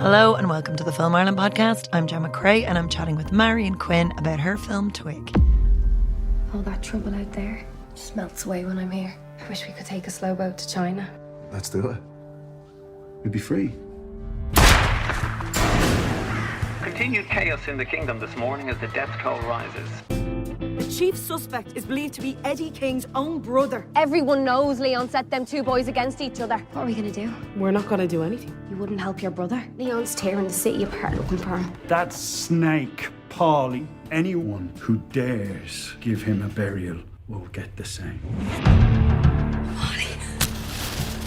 Hello and welcome to the Film Ireland podcast. I'm Gemma Creagh and I'm chatting with Marian Quinn about her film Twig. All that trouble out there just melts away when I'm here. I wish we could take a slow boat to China. Let's do it. We'd be free. Continued chaos in the kingdom this morning as the death toll rises. The chief suspect is believed to be Eddie King's own brother. Everyone knows Leon set them two boys against each other. What are we gonna do? We're not gonna do anything. You wouldn't help your brother? Leon's tearing the city apart looking for him. That snake, Paulie, anyone who dares give him a burial will get the same.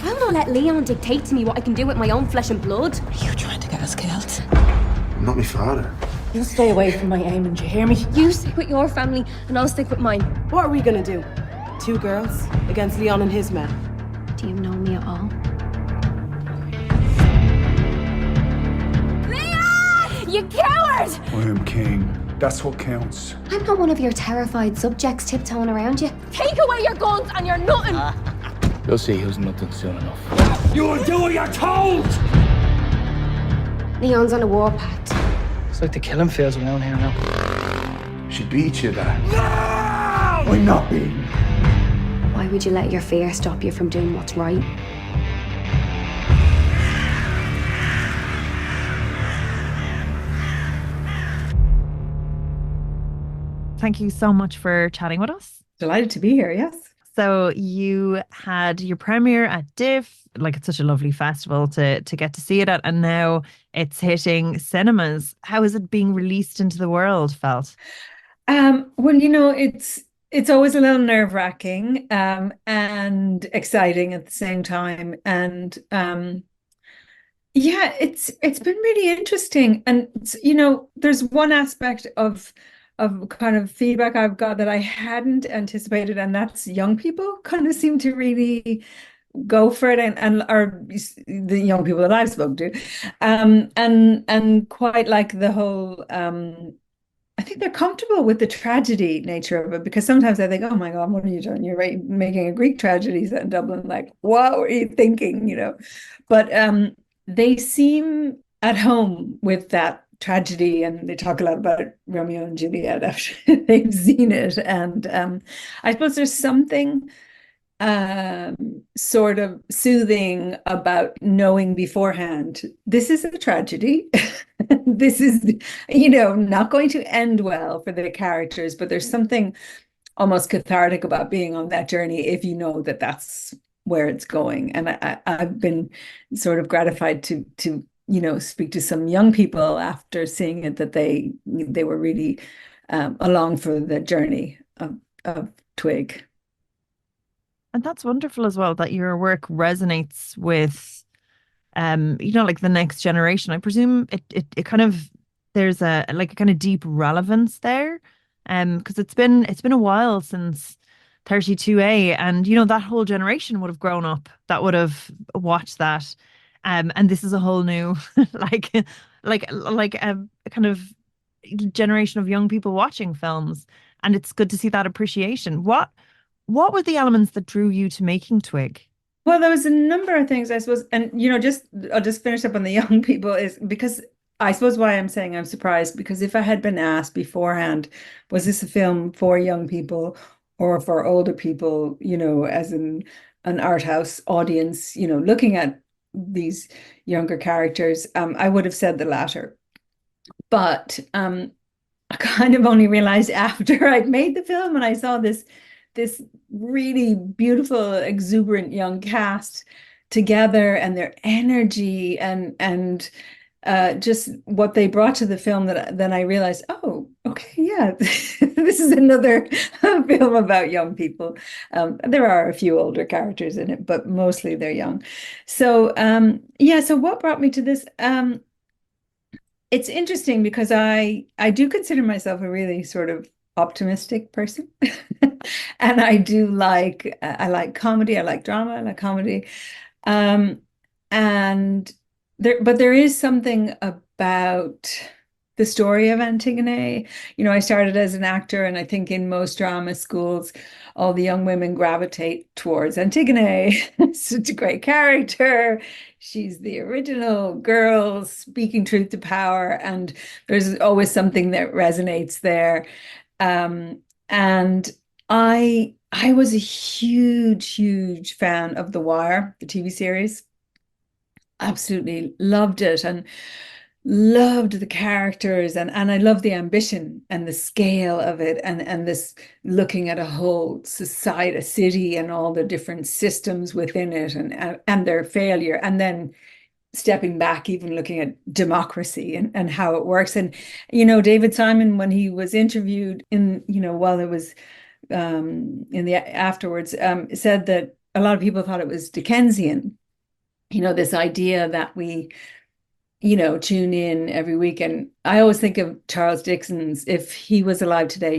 I'll not let Leon dictate to me what I can do with my own flesh and blood. Are you trying to get us killed? I'm not my father. You stay away from my aim, and you hear me? You stick with your family and I'll stick with mine. What are we gonna do? Two girls against Leon and his men. Do you know me at all? Leon! You coward! I am king. That's what counts. I'm not one of your terrified subjects tiptoeing around you. Take away your guns and you're nothing! You'll see who's nothing soon enough. You will do what you're told! Leon's on a warpath. It's like the killing fields around here now. She beat you, Dad. No! I'm not being. Why would you let your fear stop you from doing what's right? Thank you so much for chatting with us. Delighted to be here, yes. So you had your premiere at DIF, like it's such a lovely festival to get to see it at, and now it's hitting cinemas. How is it being released into the world felt? Well, you know, it's always a little nerve-wracking and exciting at the same time. And yeah, it's been really interesting. And you know, there's one aspect of kind of feedback I've got that I hadn't anticipated, and that's young people kind of seem to really go for it, and are the young people that I've spoken to, and quite like the whole. I think they're comfortable with the tragedy nature of it, because sometimes I think, oh my God, what are you doing? You're making a Greek tragedy set in Dublin. Like, what were you thinking? You know, but they seem at home with that tragedy, and they talk a lot about Romeo and Juliet after they've seen it. And I suppose there's something sort of soothing about knowing beforehand, this is a tragedy. This is, you know, not going to end well for the characters, but there's something almost cathartic about being on that journey if you know that that's where it's going. And I've been sort of gratified to you know, speak to some young people after seeing it, that they were really along for the journey of Twig. And that's wonderful as well, that your work resonates with, you know, like the next generation. I presume it kind of, there's a kind of deep relevance there, because it's been a while since 32A, and you know, that whole generation would have grown up, that would have watched that. And this is a whole new, like a kind of generation of young people watching films, and it's good to see that appreciation. What were the elements that drew you to making Twig? Well, there was a number of things, I suppose, and you know, I'll just finish up on the young people, is because I suppose why I'm saying I'm surprised, because if I had been asked beforehand, was this a film for young people or for older people, you know, as an art house audience, you know, looking at these younger characters, I would have said the latter. But I kind of only realized after I'd made the film and I saw this really beautiful, exuberant young cast together, and their energy and just what they brought to the film, that then I realized, oh, okay, yeah, this is another film about young people. There are a few older characters in it, but mostly they're young. So yeah, so what brought me to this? It's interesting because I do consider myself a really sort of optimistic person. And I do like, I like comedy, I like drama, I like comedy. And there is something about the story of Antigone. You know, I started as an actor, and I think in most drama schools, all the young women gravitate towards Antigone. Such a great character. She's the original girl speaking truth to power, and there's always something that resonates there. And I was a huge fan of The Wire, the TV series. Absolutely loved it, and loved the characters, and I love the ambition and the scale of it, and this looking at a whole society, a city, and all the different systems within it, and their failure, and then stepping back, even looking at democracy and how it works. And you know, David Simon, when he was interviewed in, you know, while it was in the afterwards, said that a lot of people thought it was Dickensian, you know, this idea that we, you know, tune in every week. And I always think of Charles Dickens. If he was alive today,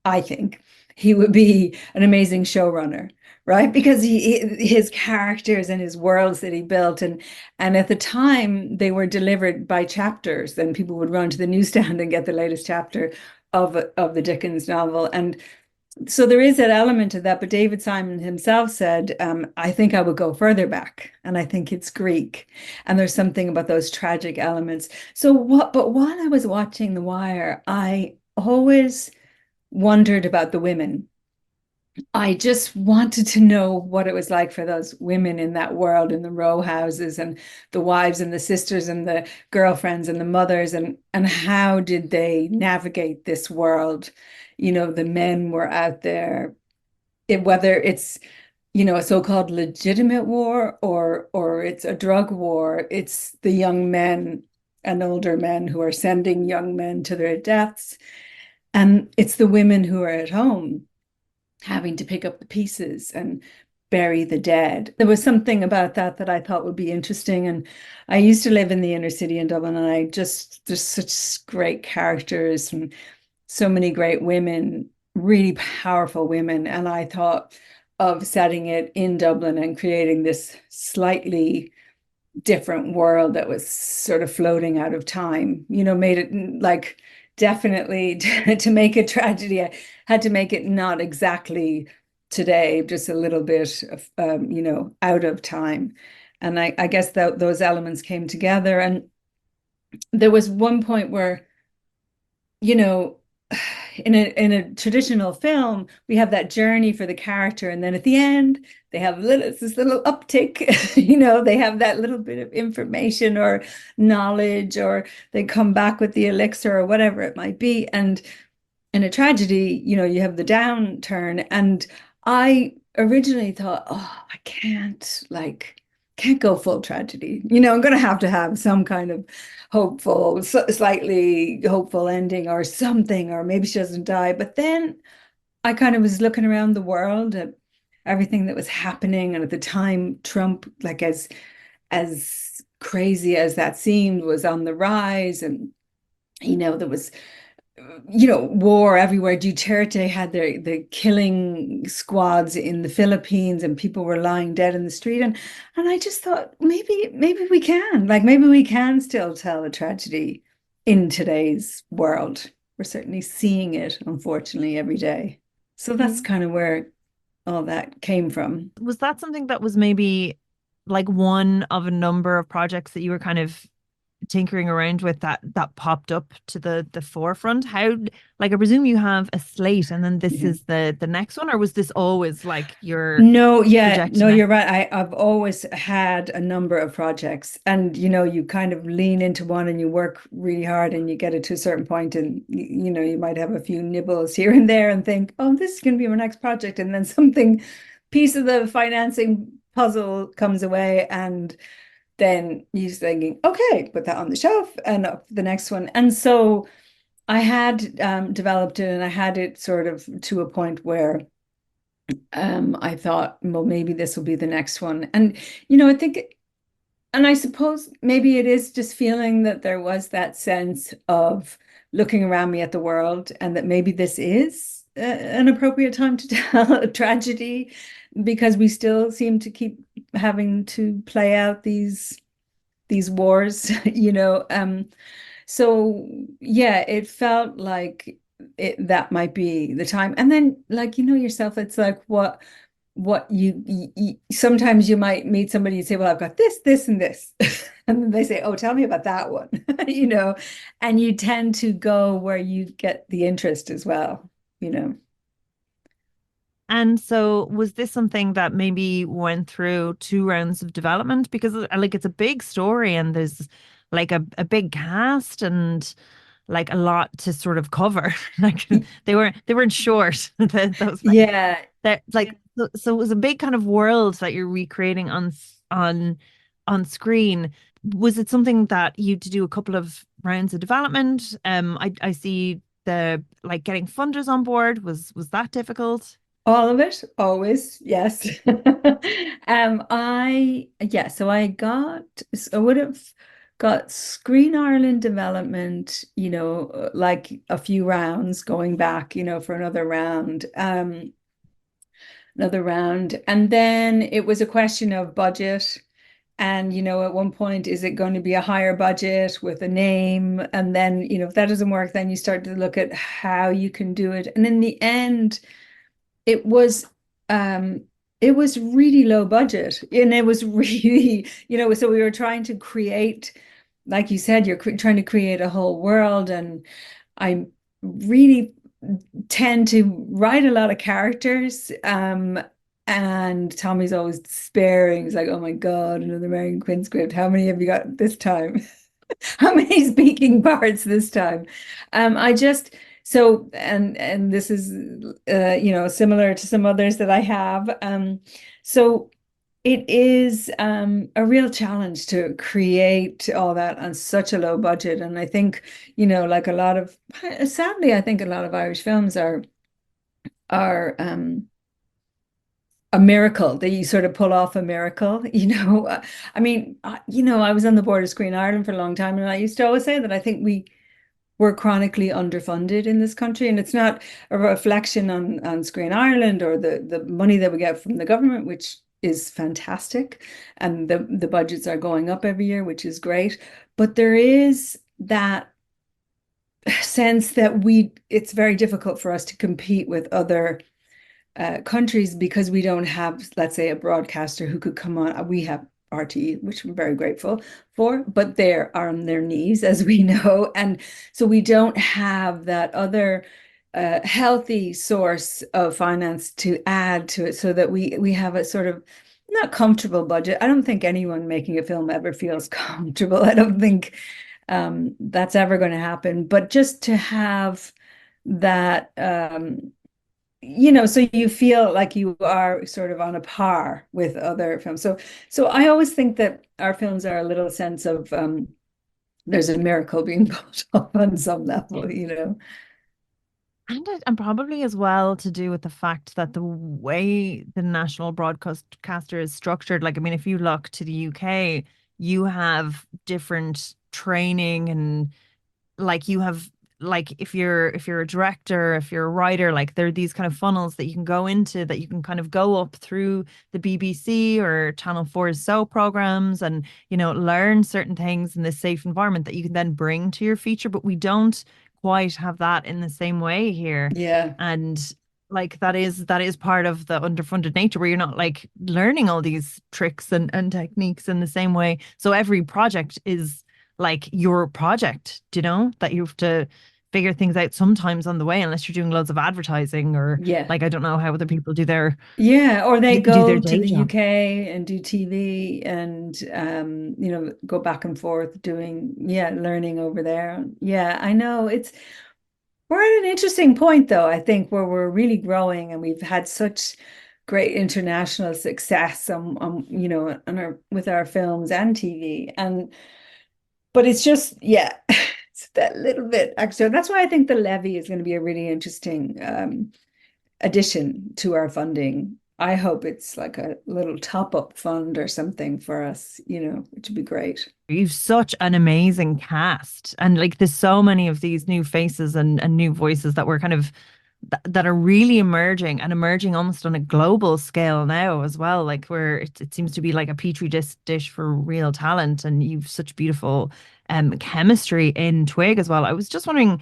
I think he would be an amazing showrunner, right? Because his characters and his worlds that he built, and at the time they were delivered by chapters. Then people would run to the newsstand and get the latest chapter of the Dickens novel. And so there is that element of that, but David Simon himself said, I think I would go further back, and I think it's Greek, and there's something about those tragic elements. But while I was watching The Wire, I always wondered about the women. I just wanted to know what it was like for those women in that world, in the row houses, and the wives and the sisters and the girlfriends and the mothers, and how did they navigate this world? You know, the men were out there, whether it's, you know, a so-called legitimate war or it's a drug war, it's the young men and older men who are sending young men to their deaths. And it's the women who are at home having to pick up the pieces and bury the dead. There was something about that I thought would be interesting. And I used to live in the inner city in Dublin, and there's such great characters and so many great women, really powerful women. And I thought of setting it in Dublin and creating this slightly different world that was sort of floating out of time, you know, made it like, definitely to make a tragedy, I had to make it not exactly today, just a little bit of, you know, out of time. And I guess that those elements came together. And there was one point where, you know, in a traditional film, we have that journey for the character, and then at the end they have this little uptick, you know, they have that little bit of information or knowledge, or they come back with the elixir or whatever it might be. And in a tragedy, you know, you have the downturn. And I originally thought, oh, I can't go full tragedy. You know, I'm going to have some kind of hopeful, slightly hopeful ending or something, or maybe she doesn't die. But then I kind of was looking around the world at everything that was happening. And at the time, Trump, like as crazy as that seemed, was on the rise. And, you know, there was, you know, war everywhere. Duterte had the killing squads in the Philippines, and people were lying dead in the street. And I just thought, maybe we can still tell a tragedy in today's world. We're certainly seeing it, unfortunately, every day. So that's kind of where all that came from. Was that something that was maybe like one of a number of projects that you were kind of tinkering around with that popped up to the forefront? How, like, I presume you have a slate, and then this is the next one, or was this always like your no you're right. I've always had a number of projects, and you know, you kind of lean into one and you work really hard, and you get it to a certain point, and you know, you might have a few nibbles here and there and think, oh, this is going to be my next project, and then something, piece of the financing puzzle comes away, and then you're thinking, okay, put that on the shelf and up the next one. And so I had developed it, and I had it sort of to a point where I thought, well, maybe this will be the next one. And, you know, I think, and I suppose maybe it is just feeling that there was that sense of looking around me at the world, and that maybe this is an appropriate time to tell a tragedy, because we still seem to keep having to play out these wars, you know. So yeah, it felt like that might be the time. And then, like, yourself, it's like what you sometimes you might meet somebody and say, well, I've got this and this. And then they say, oh, tell me about that one. And you tend to go where you get the interest as well. And so was this something that maybe went through two rounds of development? Because like it's a big story and there's like a big cast and like a lot to sort of cover. Like they weren't short. Those Yeah. that like so it was a big kind of world that you're recreating on screen. Was it something that you had to do a couple of rounds of development? I see the like getting funders on board was that difficult? All of it, always, yes. So I would have got Screen Ireland development, like a few rounds going back, for another round. And then it was a question of budget. And, at one point, is it going to be a higher budget with a name? And then, if that doesn't work, then you start to look at how you can do it. And in the end, it was really low budget, and it was really, so we were trying to create, like you said, you're trying to create a whole world, and I really tend to write a lot of characters, and Tommy's always despairing. He's like, oh my God, another Marian Quinn script. How many have you got this time? How many speaking parts this time? I just so and this is similar to some others that I have. So it is a real challenge to create all that on such a low budget. And I think, like sadly, I think a lot of Irish films are a miracle, that you sort of pull off a miracle. I mean, I was on the board of Screen Ireland for a long time, and I used to always say that I think we're chronically underfunded in this country, and it's not a reflection on Screen Ireland or the money that we get from the government, which is fantastic, and the budgets are going up every year, which is great. But there is that sense that it's very difficult for us to compete with other countries because we don't have, let's say, a broadcaster who could come on. We have RTE, which we're very grateful for, but they are on their knees, as we know. And so we don't have that other healthy source of finance to add to it, so that we have a sort of not comfortable budget. I don't think anyone making a film ever feels comfortable. I don't think that's ever going to happen. But just to have that so you feel like you are sort of on a par with other films. So I always think that our films are a little sense of there's a miracle being pulled off on some level. And probably as well to do with the fact that the way the national broadcaster is structured, like I mean, if you look to the UK, you have different training and like you have like if you're a director, if you're a writer, like there are these kind of funnels that you can go into, that you can kind of go up through the BBC or Channel 4's soap programs and learn certain things in this safe environment that you can then bring to your feature. But we don't quite have that in the same way here. Yeah. And like that is part of the underfunded nature, where you're not like learning all these tricks and techniques in the same way. So every project is like your project, that you have to figure things out sometimes on the way, unless you're doing loads of advertising or like I don't know how other people do their or they do go their to day the job. UK and do TV and go back and forth doing learning over there. I know we're at an interesting point, though, I think, where we're really growing, and we've had such great international success with our films and TV, but it's just it's that little bit extra. That's why I think the levy is going to be a really interesting addition to our funding. I hope it's like a little top-up fund or something for us, which would be great. You've such an amazing cast, and like there's so many of these new faces and new voices that we're kind of that are really emerging and emerging almost on a global scale now as well, like where it seems to be like a petri dish for real talent, and you've such beautiful chemistry in Twig as well. I was just wondering,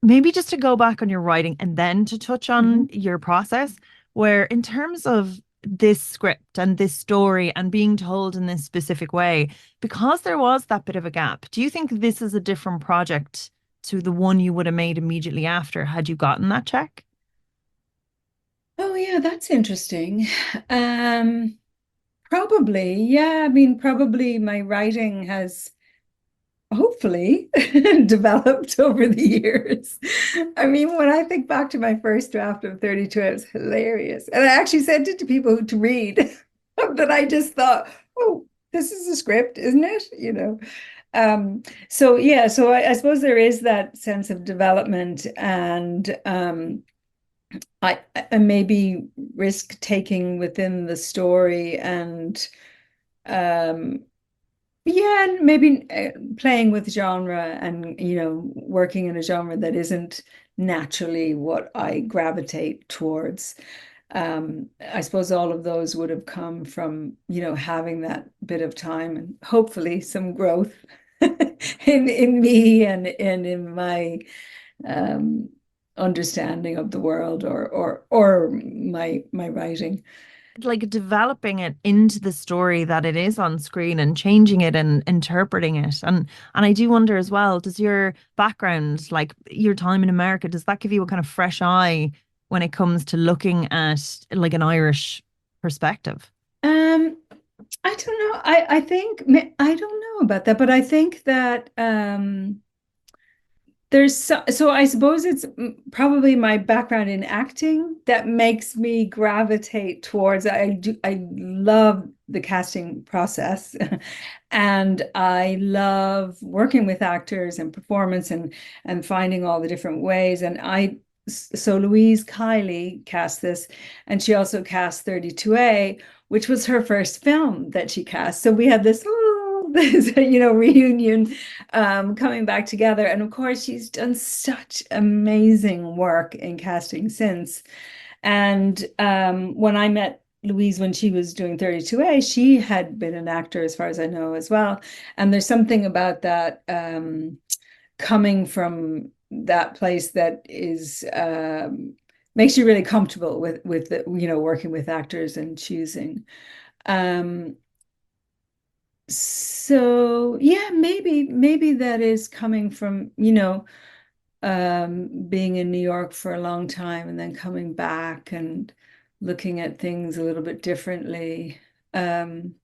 maybe just to go back on your writing and then to touch on your process, where in terms of this script and this story and being told in this specific way, because there was that bit of a gap, do you think this is a different project to the one you would have made immediately after had you gotten that check? Oh yeah, that's interesting. Probably, yeah. I mean, probably my writing has hopefully developed over the years. I mean, when I think back to my first draft of 32, it was hilarious. And I actually sent it to people to read that I just thought, oh, this is a script, isn't it? You know. So yeah, so I suppose there is that sense of development and I maybe risk taking within the story and yeah, and maybe playing with genre and working in a genre that isn't naturally what I gravitate towards. I suppose all of those would have come from having that bit of time and hopefully some growth in me and in my um understanding of the world or my writing. Like developing it into the story that it is on screen and changing it and interpreting it. And I do wonder as well, does your background, like your time in America, does that give you a kind of fresh eye when it comes to looking at like an Irish perspective? I don't know. I think I don't know about that, but I think that there's so I suppose it's probably my background in acting that makes me gravitate towards. I love the casting process and I love working with actors and performance and finding all the different ways. And so Louise Kiley cast this, and she also cast 32A, which was her first film that she cast. So we had this reunion coming back together. And of course, she's done such amazing work in casting since. And when I met Louise when she was doing 32A, she had been an actor as far as I know as well. And there's something about that coming from that place that is makes you really comfortable with the, working with actors and choosing. So yeah, maybe that is coming from, being in New York for a long time and then coming back and looking at things a little bit differently. I'm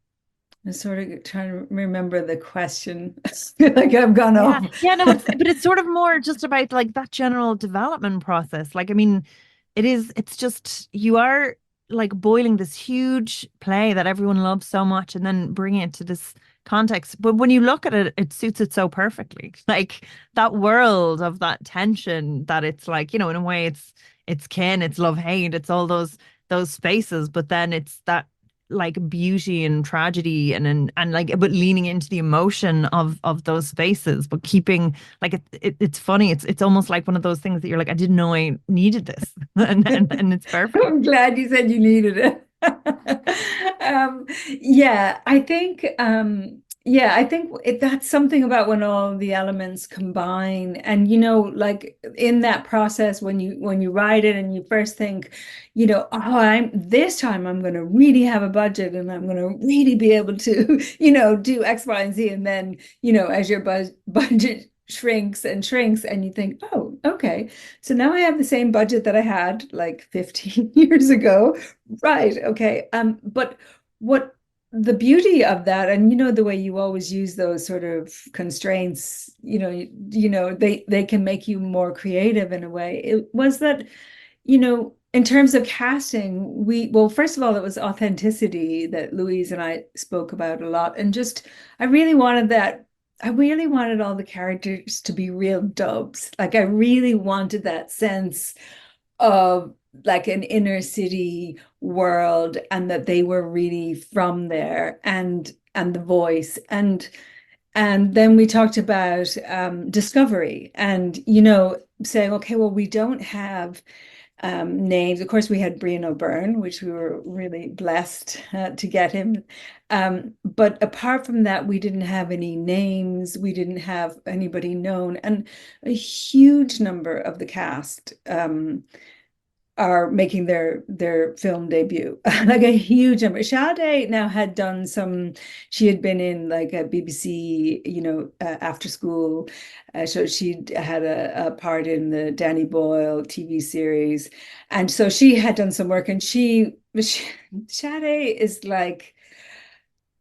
sort of trying to remember the question. I feel like I've gone off. Yeah, no, but it's sort of more just about like that general development process. Like, I mean, it's just you are like boiling this huge play that everyone loves so much and then bringing it to this context. But when you look at it, it suits it so perfectly. Like that world of that tension that it's like, in a way it's kin, it's love, hate, it's all those spaces, but then it's that like beauty and tragedy and like but leaning into the emotion of those spaces, but keeping like it's funny, it's almost like one of those things that you're like, I didn't know I needed this and it's perfect. I'm glad you said you needed it. Yeah, I think that's something about when all the elements combine, and like in that process when you write it and you first think, oh, this time I'm going to really have a budget and I'm going to really be able to, do X, Y, and Z, and then as your budget shrinks and shrinks and you think, oh, okay, so now I have the same budget that I had like 15 years ago, right? Okay, but what the beauty of that, and the way you always use those sort of constraints, they can make you more creative in a way. It was that, in terms of casting, well, first of all, it was authenticity that Louise and I spoke about a lot, and just I really wanted all the characters to be real dubs. Like I really wanted that sense of like an inner city world and that they were really from there, and the voice, and And then we talked about discovery and, you know, saying, okay, well, we don't have names. Of course, we had Brían O'Byrne, which we were really blessed to get him. But apart from that, we didn't have any names. We didn't have anybody known. And a huge number of the cast are making their film debut, like a huge number. Sade now had done some, she had been in like a BBC, you know, after school. So she'd had a part in the Danny Boyle TV series. And so she had done some work, and Sade is like,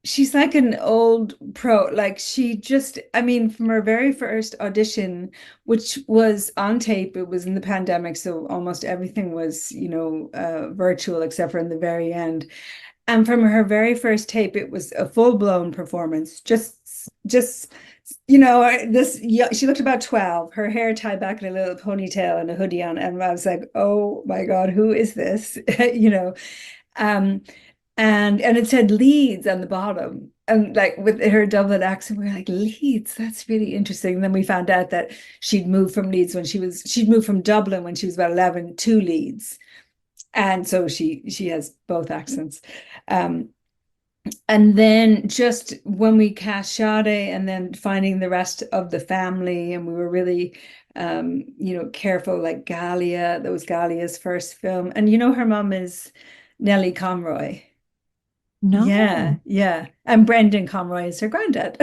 she's like an old pro. Like she just, I mean, from her very first audition, which was on tape, it was in the pandemic, so almost everything was, you know, virtual except for in the very end. And from her very first tape, it was a full-blown performance. Just, you know, this, yeah, she looked about 12, her hair tied back in a little ponytail and a hoodie on, and I was like, oh my God, who is this? You know. And it said Leeds on the bottom, and like with her Dublin accent, we were like, Leeds, that's really interesting. And then we found out that she'd moved from Dublin when she was about 11 to Leeds, and so she has both accents. And then just when we cast Sade, and then finding the rest of the family, and we were really you know, careful, like Galia, that was Galia's first film, and you know, her mom is Nellie Conroy. No. Yeah. And Brendan Conroy is her granddad,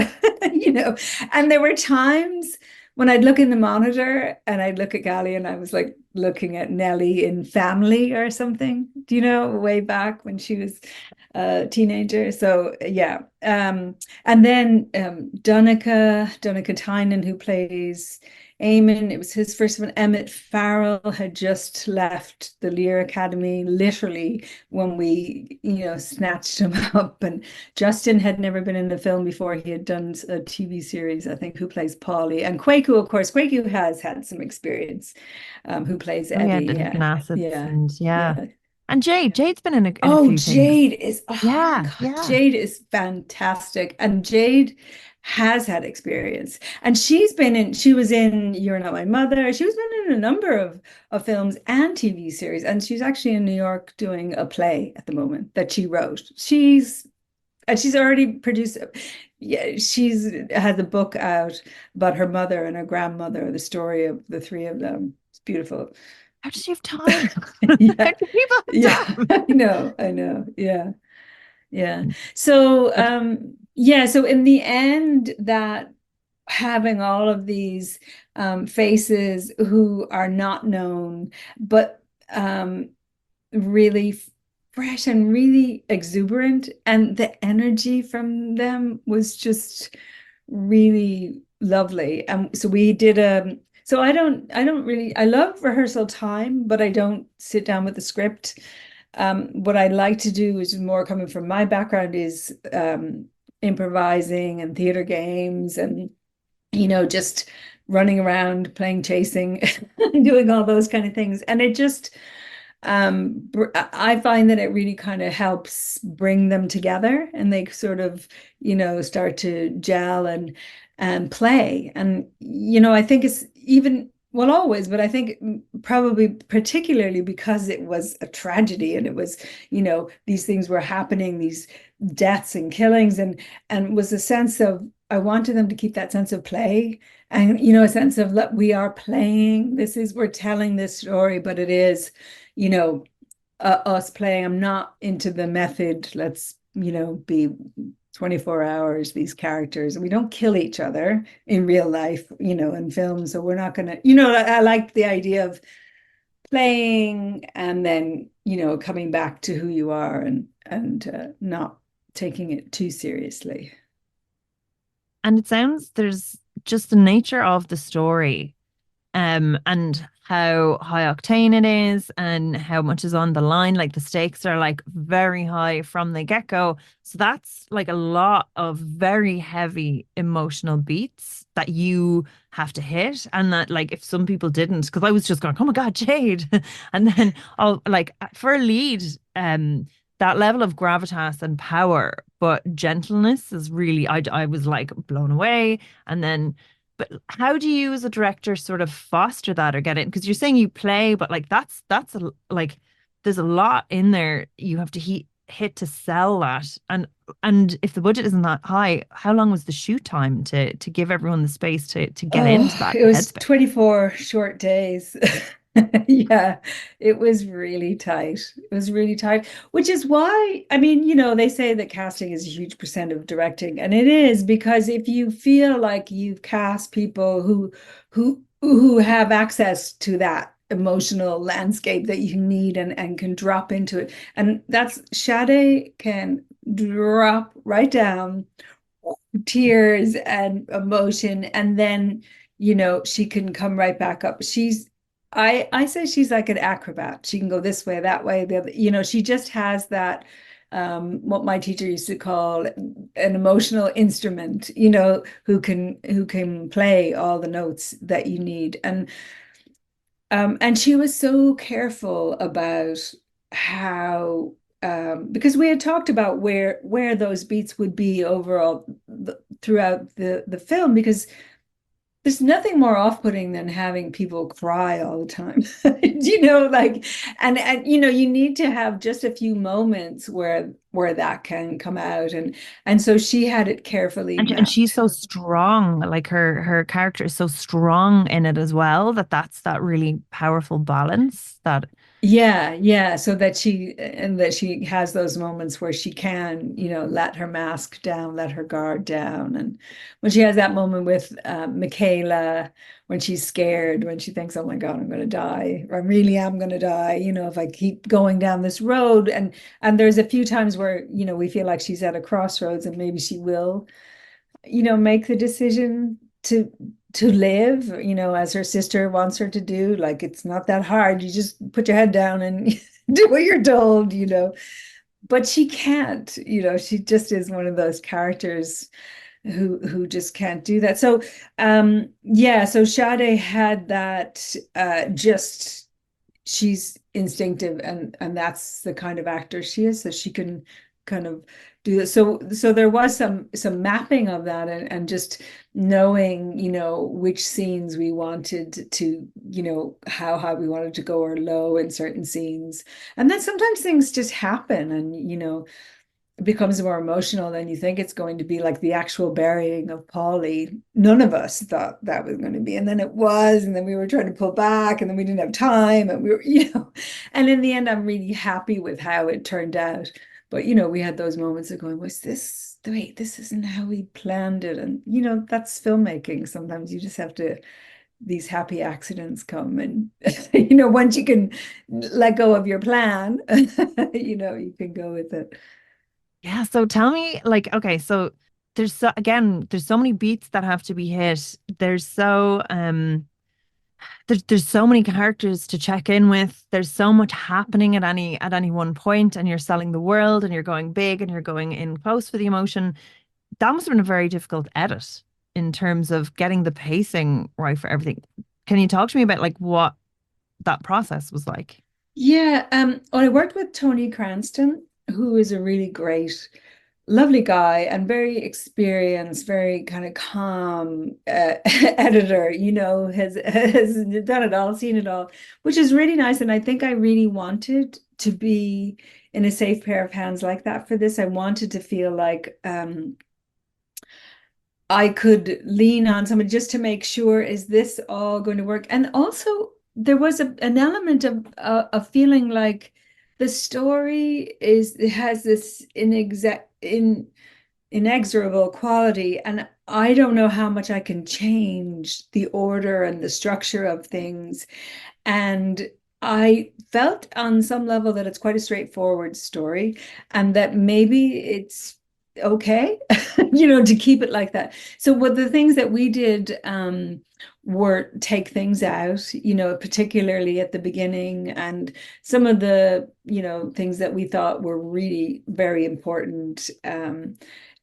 you know. And there were times when I'd look in the monitor and I'd look at Gally, and I was like looking at Nellie in Family or something, do you know, way back when she was a teenager. So yeah. And then Donncha Tynan, who plays Eamon, it was his first one. Emmett Farrell had just left the Lear Academy literally when we, you know, snatched him up. And Justin had never been in a film before. He had done a TV series, I think, who plays Paulie. And Kwaku, of course, Kwaku has had some experience, who plays Eddie. Yeah. And Jade's been in a oh, few Jade things. is, oh my God, Jade is fantastic. And Jade has had experience, and she was in You're Not My Mother. She's been in a number of films and TV series, and she's actually in New York doing a play at the moment that she wrote. She's already produced. Yeah, she's has a book out about her mother and her grandmother, the story of the three of them. It's beautiful. How does she have time? Yeah. How do people have time? I know. Yeah. So so in the end, that having all of these faces who are not known, but really fresh and really exuberant, and the energy from them was just really lovely. So we did so I love rehearsal time, but I don't sit down with the script. What I like to do, is more coming from my background, is improvising and theater games, and, you know, just running around, playing chasing, doing all those kind of things. And it just, I find that it really kind of helps bring them together, and they sort of, you know, start to gel and play. And, you know, I think it's even, well, always, but I think probably particularly because it was a tragedy, and it was, you know, these things were happening, these deaths and killings, and was a sense of, I wanted them to keep that sense of play, and, you know, a sense of, look, we are playing, we're telling this story, but it is, you know, us playing. I'm not into the method, let's, you know, be 24 hours, these characters, and we don't kill each other in real life, you know, in films. So we're not going to, you know, I like the idea of playing and then, you know, coming back to who you are, and not taking it too seriously. And it sounds, there's just the nature of the story, and how high octane it is, and how much is on the line. Like the stakes are like very high from the get-go. So that's like a lot of very heavy emotional beats that you have to hit. And that, like, if some people didn't, because I was just going, oh my God, Jade. And then I'll like, for a lead, that level of gravitas and power, but gentleness is really, I was like blown away. And then, but how do you as a director sort of foster that or get it? Because you're saying you play, but like that's like there's a lot in there you have to hit to sell that. And if the budget isn't that high, how long was the shoot time to give everyone the space to get into Oh, that it was headspace? 24 short days. Yeah, it was really tight. It was really tight, which is why, I mean, they say that casting is a huge percent of directing, and it is, because if you feel like you've cast people who have access to that emotional landscape that you need and can drop into it. And that's Sade can drop right down tears and emotion, and then she can come right back up. I say she's like an acrobat. She can go this way, that way, the other. She just has that what my teacher used to call an emotional instrument, who can play all the notes that you need. And she was so careful about how because we had talked about where those beats would be overall throughout the film, because there's nothing more off-putting than having people cry all the time. Like, and you need to have just a few moments where that can come out, and so she had it carefully And she's mapped. so strong, like her character is so strong in it as well, that's that really powerful balance that Yeah, so that she has those moments where she can, let her mask down, let her guard down. And when she has that moment with Michaela, when she's scared, when she thinks, oh my God, I'm going to die, I really am going to die, if I keep going down this road. And there's a few times where, we feel like she's at a crossroads, and maybe she will, make the decision to live, as her sister wants her to do. Like, it's not that hard. You just put your head down and do what you're told, But she can't, she just is one of those characters who just can't do that. So yeah, so Sade had that just she's instinctive, and that's the kind of actor she is, so she can kind of do this. So there was some mapping of that, and just knowing, which scenes we wanted to, how high we wanted to go or low in certain scenes. And then sometimes things just happen, and it becomes more emotional than you think it's going to be, like the actual burying of Paulie. None of us thought that was going to be, and then it was, and then we were trying to pull back, and then we didn't have time, and we were, and in the end, I'm really happy with how it turned out. But we had those moments of going, was this, wait, this isn't how we planned it. And that's filmmaking. Sometimes you just have to, these happy accidents come, and once you can let go of your plan, you can go with it. yeah. So tell me, like, okay, so there's so many beats that have to be hit. There's so many characters to check in with. There's so much happening at any one point, and you're selling the world, and you're going big, and you're going in close for the emotion. That must have been a very difficult edit in terms of getting the pacing right for everything. Can you talk to me about like what that process was like? Yeah, well, I worked with Tony Cranston, who is a really great, lovely guy, and very experienced, very kind of calm editor, has done it all, seen it all, which is really nice. And I think I really wanted to be in a safe pair of hands like that for this. I wanted to feel like I could lean on somebody just to make sure, is this all going to work? And also, there was an element of feeling like the story it has this inexorable quality, and I don't know how much I can change the order and the structure of things. And I felt on some level that it's quite a straightforward story, and that maybe it's okay, to keep it like that. So what the things that we did were take things out, particularly at the beginning, and some of the, things that we thought were really very important.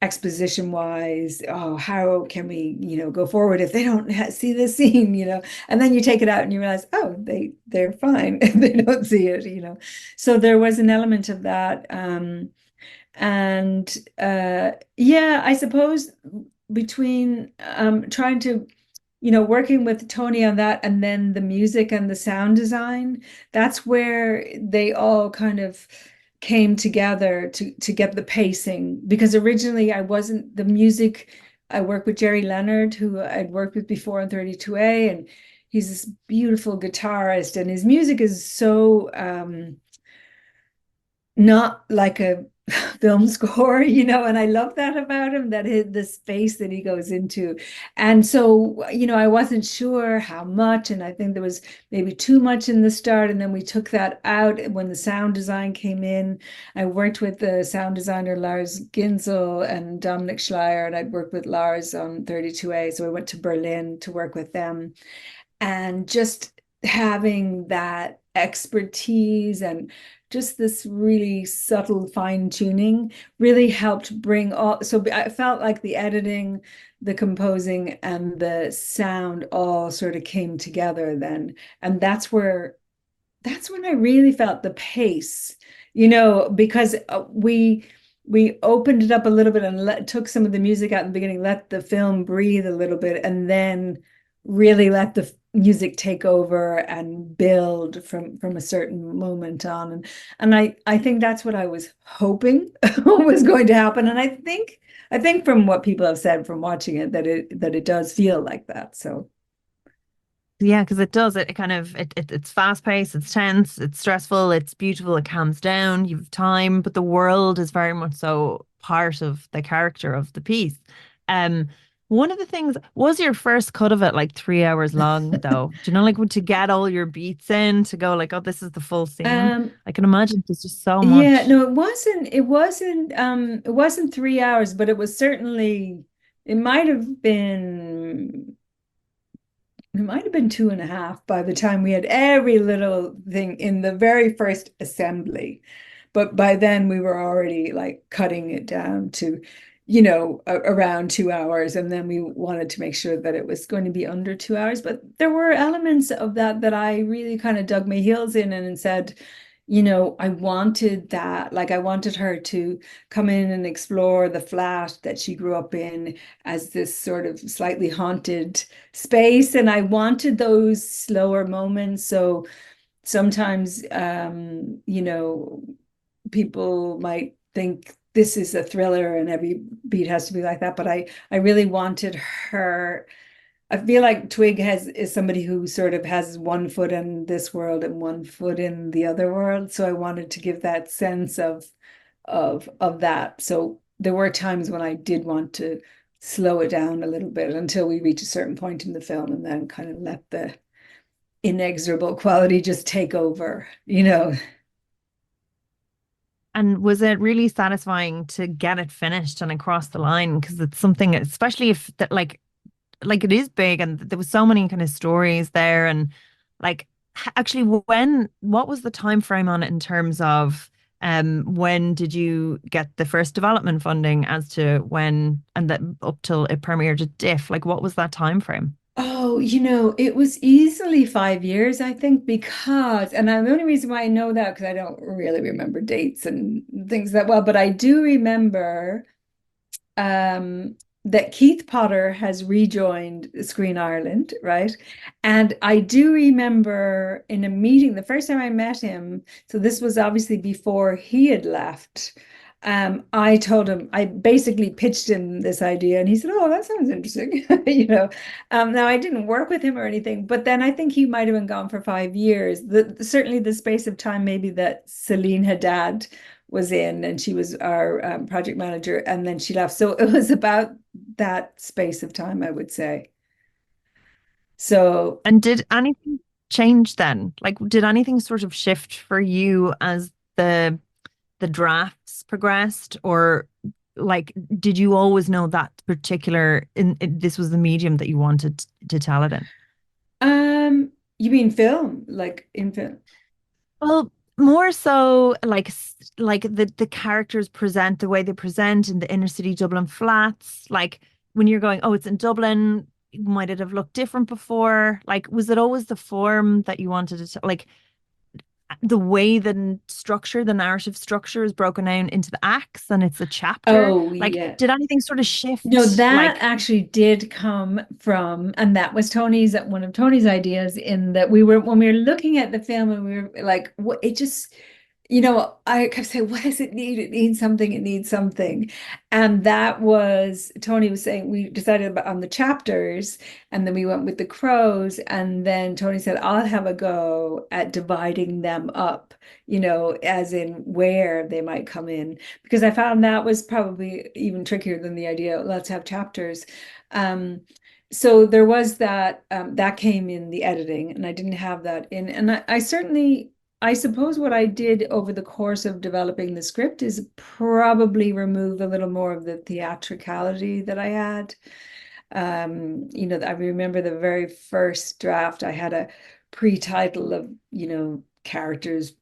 exposition wise. Oh, how can we, go forward if they don't see this scene, and then you take it out and you realize, oh, they're fine if they don't see it, so there was an element of that. And yeah, I suppose between trying to, working with Tony on that, and then the music and the sound design, that's where they all kind of came together to get the pacing. Because originally I wasn't the music. I worked with Jerry Leonard, who I'd worked with before on 32A, and he's this beautiful guitarist, and his music is so not like a film score, and I love that about him, that the space that he goes into. And so, I wasn't sure how much, and I think there was maybe too much in the start, and then we took that out when the sound design came in. I worked with the sound designer Lars Ginzel and Dominic Schleier, and I'd worked with Lars on 32A, so I went to Berlin to work with them. And just having that expertise and just this really subtle fine tuning really helped bring all. So I felt like the editing, the composing, and the sound all sort of came together then. And that's when I really felt the pace, because we opened it up a little bit and took some of the music out in the beginning, let the film breathe a little bit, and then really let the music take over and build from a certain moment on. And I think that's what I was hoping was going to happen. And I think from what people have said from watching it, that it does feel like that. So Yeah, because it does. It kind of it's fast paced, it's tense, it's stressful, it's beautiful, it calms down, you've time, but the world is very much so part of the character of the piece. Um, one of the things was your first cut of it like 3 hours long, though. Do you know, like to get all your beats in to go like, oh, this is the full scene. I can imagine there's just so yeah, much. no, it wasn't 3 hours, but it was certainly, it might have been. It might have been 2.5 by the time we had every little thing in the very first assembly. But by then we were already like cutting it down to, around 2 hours. And then we wanted to make sure that it was going to be under 2 hours. But there were elements of that I really kind of dug my heels in and said, I wanted that. Like I wanted her to come in and explore the flat that she grew up in as this sort of slightly haunted space. And I wanted those slower moments. So sometimes, people might think this is a thriller and every beat has to be like that. But I really wanted her. I feel like Twig is somebody who sort of has one foot in this world and one foot in the other world. So I wanted to give that sense of that. So there were times when I did want to slow it down a little bit until we reach a certain point in the film, and then kind of let the inexorable quality just take over, And was it really satisfying to get it finished and across the line? Because it's something, especially if that like it is big and there was so many kind of stories there, and like actually what was the time frame on it in terms of when did you get the first development funding as to when, and that up till it premiered at diff, like what was that time frame? Oh, it was easily 5 years, I think, because, and the only reason why I know that, because I don't really remember dates and things that well, but I do remember that Keith Potter has rejoined Screen Ireland, right? And I do remember in a meeting, the first time I met him, so this was obviously before he had left. I told him, I basically pitched him this idea, and he said, "Oh, that sounds interesting." Now I didn't work with him or anything, but then I think he might have been gone for 5 years. Certainly the space of time maybe that Celine Haddad was in, and she was our project manager, and then she left. So it was about that space of time, I would say. So, And did anything change then? Like, did anything sort of shift for you as the drafts progressed, or like did you always know that particular this was the medium that you wanted to tell it in? you mean film, like in film? Well, more so like the characters present the way they present in the inner city Dublin flats. Like when you're going, oh, it's in Dublin, might it have looked different before? Like, was it always the form that you wanted it to, like the way the narrative structure is broken down into the acts and it's a chapter? Oh, Like, yeah. did anything sort of No, shift? that Like, actually did come from, and that was one of Tony's ideas, in that when we were looking at the film and we were like, what, it just, I kept saying, what does it need? It needs something, it needs something. And that was, Tony was saying, we decided on the chapters, and then we went with the crows. And then Tony said, I'll have a go at dividing them up, as in where they might come in, because I found that was probably even trickier than the idea, let's have chapters. So there was that came in the editing, and I didn't have that in. And I certainly, I suppose what I did over the course of developing the script is probably remove a little more of the theatricality that I had. I remember the very first draft, I had a pre-title of, characters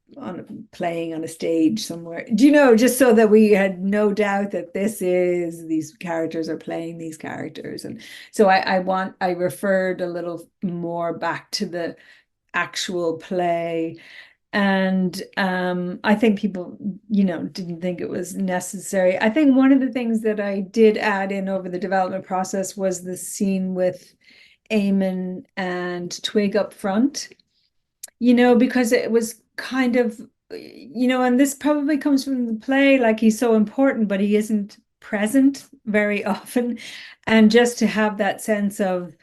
playing on a stage somewhere, just so that we had no doubt that these characters are playing these characters. And so I referred a little more back to the actual play. And I think people, didn't think it was necessary. I think one of the things that I did add in over the development process was the scene with Eamon and Twig up front, because it was kind of, and this probably comes from the play, like he's so important, but he isn't present very often. And just to have that sense of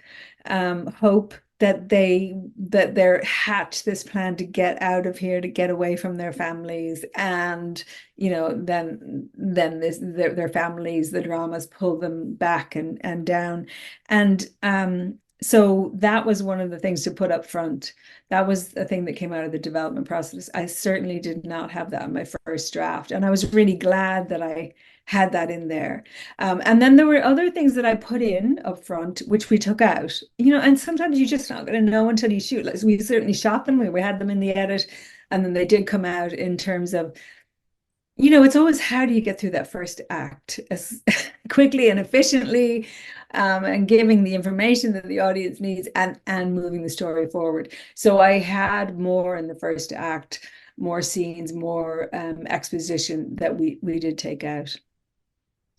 hope that they're hatched this plan to get out of here, to get away from their families, and then their families, the dramas pull them back and down. And so that was one of the things to put up front. That was a thing that came out of the development process. I certainly did not have that in my first draft, and I was really glad that I had that in there. And then there were other things that I put in up front, which we took out, and sometimes you're just not going to know until you shoot. Like, we certainly shot them, we had them in the edit, and then they did come out in terms of, it's always, how do you get through that first act as quickly and efficiently, and giving the information that the audience needs, and moving the story forward. So I had more in the first act, more scenes, more exposition that we did take out.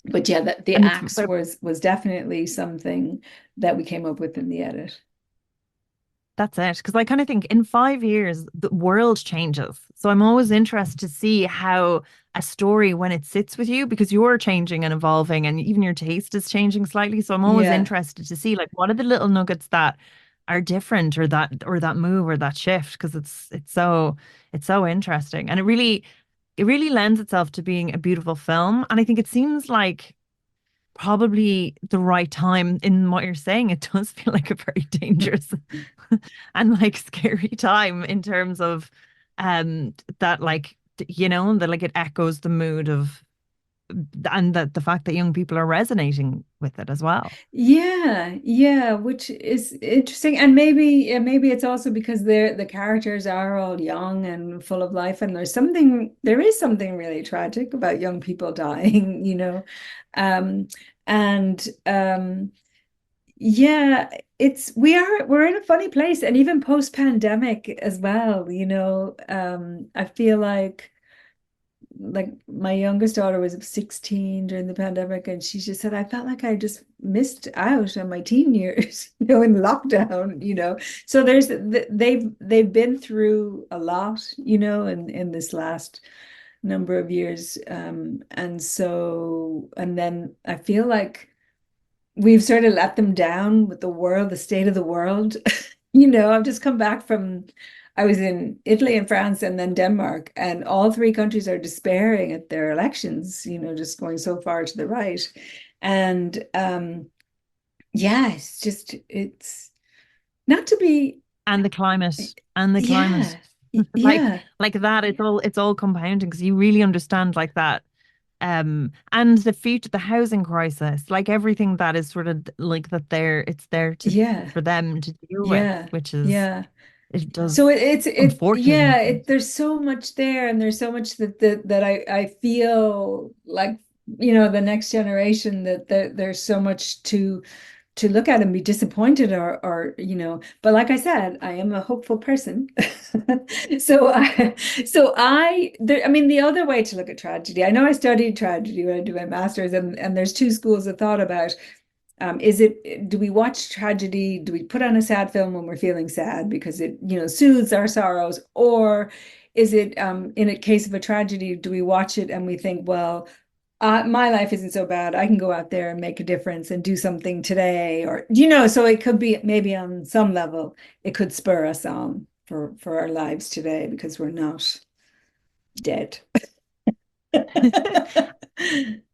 But yeah, the acts was definitely something that we came up with in the edit. that's it. Because I kind of think in 5 years, the world changes. So I'm always interested to see how a story, when it sits with you, because you're changing and evolving, and even your taste is changing slightly. So I'm always interested to see, like, what are the little nuggets that are different, or that move or that shift, because it's so interesting. And it really lends itself to being a beautiful film. And I think it seems like probably the right time in what you're saying. It does feel like a very dangerous and like scary time in terms of that, like, that, like, it echoes the mood of, and that the fact that young people are resonating with it as well. Yeah, which is interesting. And maybe it's also because the characters are all young and full of life, and there is something really tragic about young people dying, and yeah, we're in a funny place, and even post-pandemic as well, I feel like my youngest daughter was 16 during the pandemic, and she just said, I felt like I just missed out on my teen years, in lockdown. So they've been through a lot, in this last number of years. And then I feel like we've sort of let them down with the state of the world. I've just come back from, I was in Italy and France and then Denmark, and all three countries are despairing at their elections, just going so far to the right. And yeah, it's not to be. And the climate. Yeah, like yeah. like that, it's all compounding, because you really understand, like, that, and the future, the housing crisis, like everything that is sort of like that, it's there Yeah. for them to deal with, Yeah, which is yeah. it does. So it's Unfortunately. there's so much there, and there's so much that I feel like, you know, the next generation, that there's so much to look at and be disappointed, or you know, but like I said, I am a hopeful person. I mean, the other way to look at tragedy, I know I studied tragedy when I did my master's, and there's two schools of thought about, do we watch tragedy, do we put on a sad film when we're feeling sad because it, you know, soothes our sorrows, or is it, in a case of a tragedy, do we watch it and we think, well, my life isn't so bad, I can go out there and make a difference and do something today, or, you know, so it could be, maybe on some level it could spur us on for our lives today because we're not dead.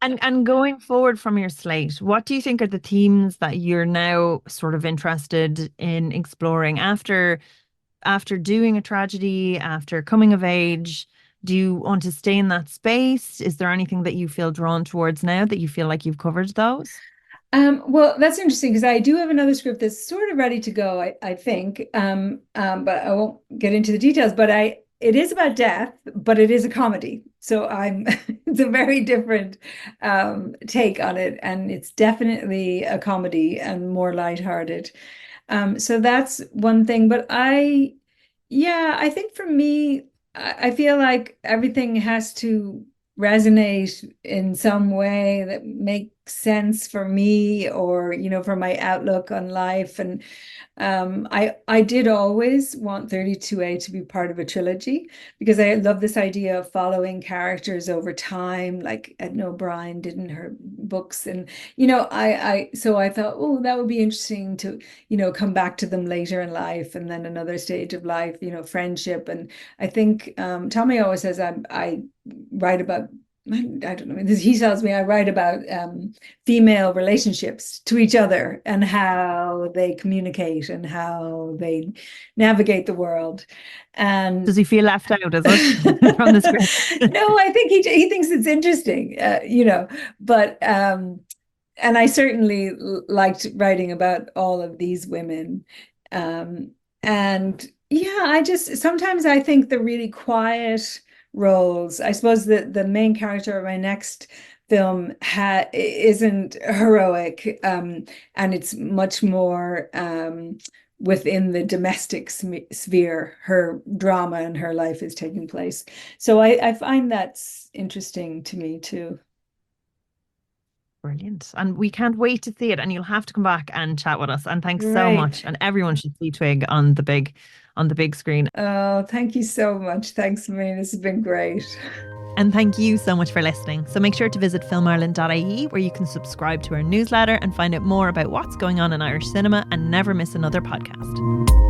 And going forward from your slate, what do you think are the themes that you're now sort of interested in exploring after doing a tragedy, after coming of age? Do you want to stay in that space? Is there anything that you feel drawn towards now that you feel like you've covered those? Well, that's interesting because I do have another script that's sort of ready to go, I think. But I won't get into the details. But it is about death, but it is a comedy. So it's a very different take on it, and it's definitely a comedy and more lighthearted. So that's one thing. But I think for me, I feel like everything has to resonate in some way that makes sense for me, or, you know, for my outlook on life. And I did always want 32A to be part of a trilogy because I love this idea of following characters over time, like Edna O'Brien did in her books. And, you know, so I thought, oh, that would be interesting to, you know, come back to them later in life, and then another stage of life, you know, friendship. And I think Tommy always says I write about, I don't know, he tells me I write about female relationships to each other and how they communicate and how they navigate the world. And does he feel left out, is it, from the script? No, I think he thinks it's interesting, you know, but and I certainly liked writing about all of these women. And yeah, I just, sometimes I think the really quiet roles, I suppose that the main character of my next film isn't heroic, and it's much more within the domestic sphere. Her drama and her life is taking place. So I find that's interesting to me too. Brilliant. And we can't wait to see it. And you'll have to come back and chat with us. And thanks so Great. much. And everyone should see Twig on the big screen. Oh, thank you so much. Thanks, Marian. This has been great. And thank you so much for listening. So make sure to visit filmireland.ie, where you can subscribe to our newsletter and find out more about what's going on in Irish cinema and never miss another podcast.